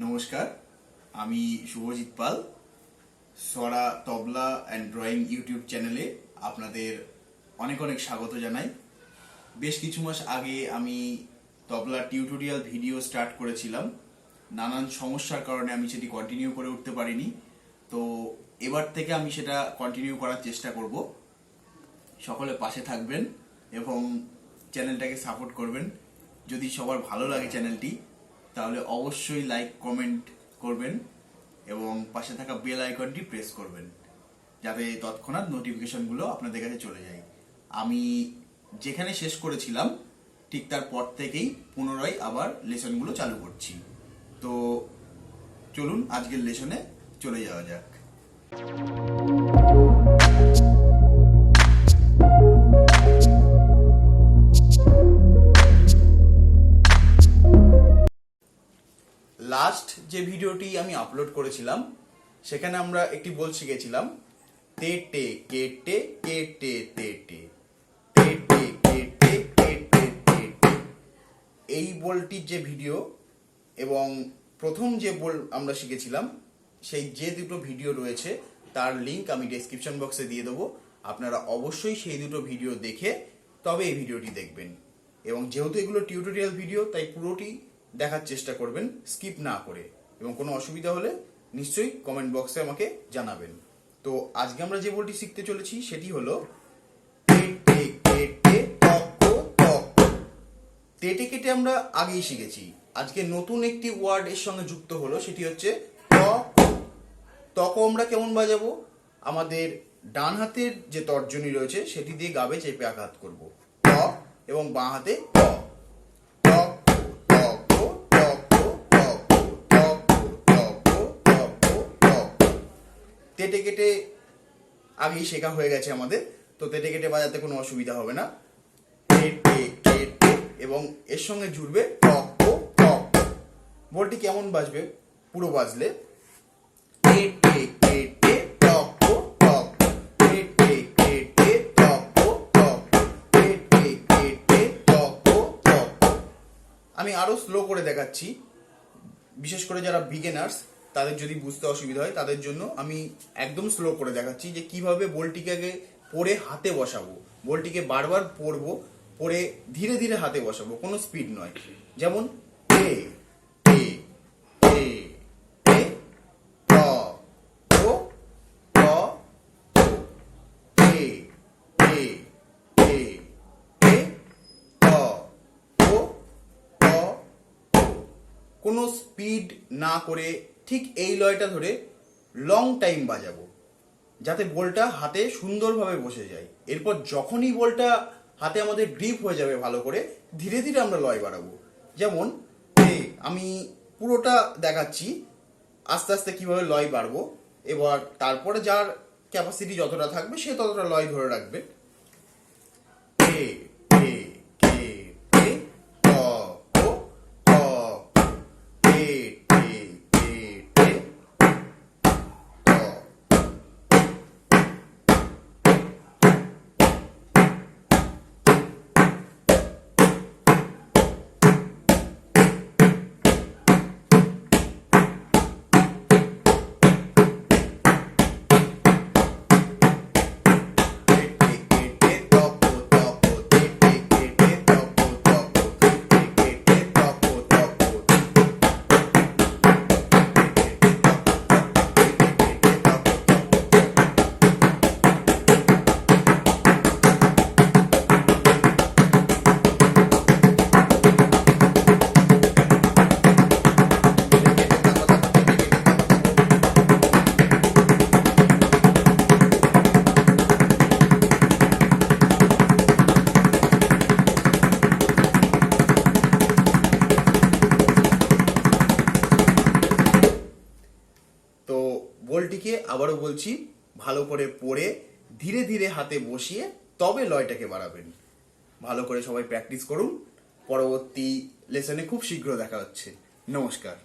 নমস্কার, আমি শুভজিৎ পাল। SwarA tabla and drawing YouTube চ্যানেলে আপনাদের অনেক অনেক স্বাগত জানাই। বেশ কিছু মাস আগে আমি তবলা টিউটোরিয়াল ভিডিও স্টার্ট করেছিলাম। নানান সমস্যার কারণে আমি সেটি কন্টিনিউ করে উঠতে পারিনি। তো এবার থেকে আমি সেটা কন্টিনিউ করার চেষ্টা করব। সকলে পাশে থাকবেন এবং চ্যানেলটাকে সাপোর্ট করবেন। যদি সবার ভালো লাগে চ্যানেলটি, তাহলে অবশ্যই লাইক কমেন্ট করবেন এবং পাশে থাকা বেল আইকনটি প্রেস করবেন, যাতে তৎক্ষণাৎ নোটিফিকেশনগুলো আপনাদের কাছে চলে যায়। আমি যেখানে শেষ করেছিলাম ঠিক তার পর থেকেই পুনরায় আবার লেসনগুলো চালু করছি। তো চলুন আজকের লেসনে চলে যাওয়া যাক। লাস্ট যে ভিডিওটি আমি আপলোড করেছিলাম সেখানে আমরা একটি বল শিখেছিলাম তে টে কে টে কে টে তে টে তে টে কে টে কে টে তে টে। এই বলটির যে ভিডিও এবং প্রথম যে বল আমরা শিখেছিলাম সেই যে দুটো ভিডিও রয়েছে তার লিংক আমি ডেসক্রিপশন বক্সে দিয়ে দেবো। আপনারা অবশ্যই সেই দুটো ভিডিও দেখে তবে এই ভিডিওটি দেখবেন। এবং যেহেতু এগুলো টিউটোরিয়াল ভিডিও, তাই পুরোটি দেখার চেষ্টা করবেন স্কিপ না করে। এবং কোনো অসুবিধা হলে নিশ্চয়ই কমেন্ট বক্সে আমাকে জানাবেন। তো আজকে আমরা যে বলটি শিখতে চলেছি সেটি হলো তেটে কেটে। আমরা আগেই শিখেছি। আজকে নতুন একটি ওয়ার্ড এর সঙ্গে যুক্ত হলো, সেটি হচ্ছে তক। আমরা কেমন বাজাবো? আমাদের ডান হাতের যে তর্জনী রয়েছে সেটি দিয়ে গাবে চেপে আঘাত করব ত, এবং বাঁ হাতে ক। তেটে কেটে আগেই শেখা হয়ে গেছে আমাদের, তো তেটে কেটে বাজাতে কোনো অসুবিধা হবে না। এবং এর সঙ্গে জুড়বে টক ও টক। বলটি কেমন বাজবে? পুরো বাজলে আমি আরো স্লো করে দেখাচ্ছি। বিশেষ করে যারা বিগিনার্স তাদের যদি বুঝতে অসুবিধা হয় তাদের জন্য আমি একদম স্লো করে দেখাচ্ছি যে কিভাবে বলটিকে আগে পরে হাতে বসাবো। বলটিকে বারবার পরবো, পরে ধীরে ধীরে হাতে বসাবো, কোনো স্পিড নয়। যেমন কোনো স্পিড না করে ঠিক এই লয়টা ধরে লং টাইম বাজাবো, যাতে বলটা হাতে সুন্দরভাবে বসে যায়। এরপর যখনই বলটা হাতে আমাদের গ্রিপ হয়ে যাবে ভালো করে, ধীরে ধীরে আমরা লয় বাড়াবো। যেমন আমি পুরোটা দেখাচ্ছি আস্তে আস্তে কিভাবে লয় বাড়বো। এবার তারপরে যার ক্যাপাসিটি যতটা থাকবে সে ততটা লয় ধরে রাখবে। বলটিকে আবারও বলছি, ভালো করে পরে ধীরে ধীরে হাতে বসিয়ে তবে লয়টাকে বাড়াবেন। ভালো করে সবাই প্র্যাকটিস করুন। পরবর্তী লেসনে খুব শীঘ্র দেখা হচ্ছে। নমস্কার।